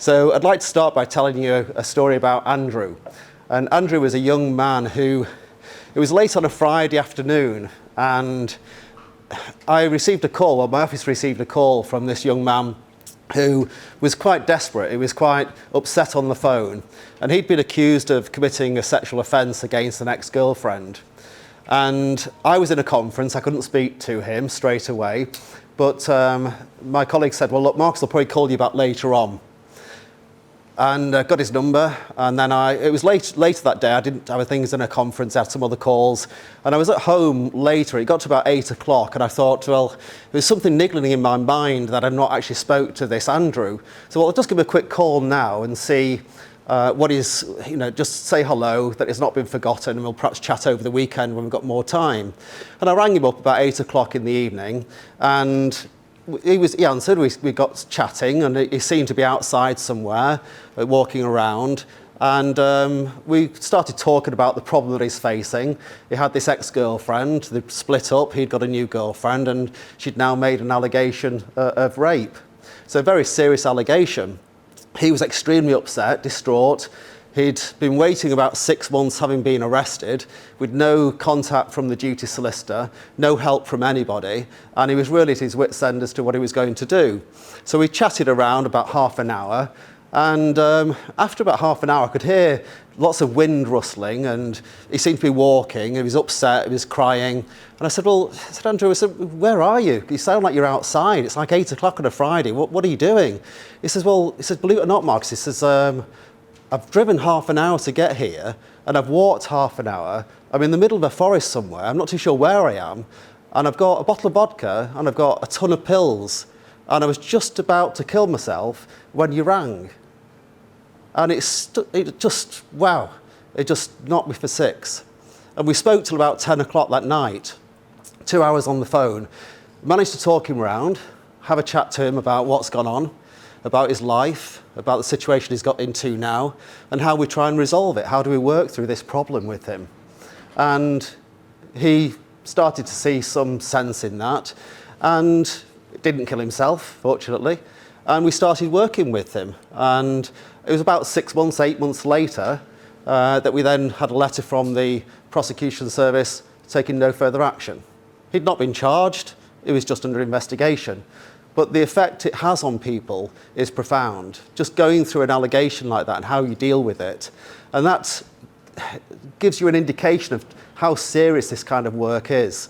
So I'd like to start by telling you a story about Andrew. And Andrew was a young man who, it was late on a Friday afternoon, and I received a call, well, my office received a call from this young man who was quite desperate. He was quite upset on the phone, and he'd been accused of committing a sexual offence against an ex-girlfriend. And I was in a conference, I couldn't speak to him straight away, but my colleague said, well, look, Marcus will probably call you back later on. And got his number, and then it was later that day. I didn't have things in a conference, I had some other calls, and I was at home later. It got to about 8 o'clock, and I thought, well, there's something niggling in my mind that I've not actually spoke to this Andrew. So I'll just give him a quick call now and see what is, just say hello, that it's not been forgotten, and we'll perhaps chat over the weekend when we've got more time. And I rang him up about 8 o'clock in the evening, and he answered. We got chatting, and he seemed to be outside somewhere, walking around, and we started talking about the problem that he's facing. He had this ex-girlfriend, they split up, he'd got a new girlfriend, and she'd now made an allegation of rape. So a very serious allegation. He was extremely upset, distraught. He'd been waiting about 6 months, having been arrested, with no contact from the duty solicitor, no help from anybody, and he was really at his wit's end as to what he was going to do. So we chatted around about half an hour, and after about half an hour I could hear lots of wind rustling, and he seemed to be walking, he was upset, he was crying, and I said, Andrew, where are you? You sound like you're outside, it's like 8 o'clock on a Friday, what are you doing? He says, believe it or not, Marcus, he says, I've driven half an hour to get here, and I've walked half an hour. I'm in the middle of a forest somewhere, I'm not too sure where I am, and I've got a bottle of vodka, and I've got a ton of pills, and I was just about to kill myself when you rang. And it just knocked me for six. And we spoke till about 10 o'clock that night, 2 hours on the phone. Managed to talk him around, have a chat to him about what's gone on, about his life, about the situation he's got into now, and how we try and resolve it. How do we work through this problem with him? And he started to see some sense in that, and didn't kill himself, fortunately. And we started working with him. And it was about 6 months, 8 months later, that we then had a letter from the prosecution service taking no further action. He'd not been charged, it was just under investigation. But the effect it has on people is profound. Just going through an allegation like that and how you deal with it. And that gives you an indication of how serious this kind of work is.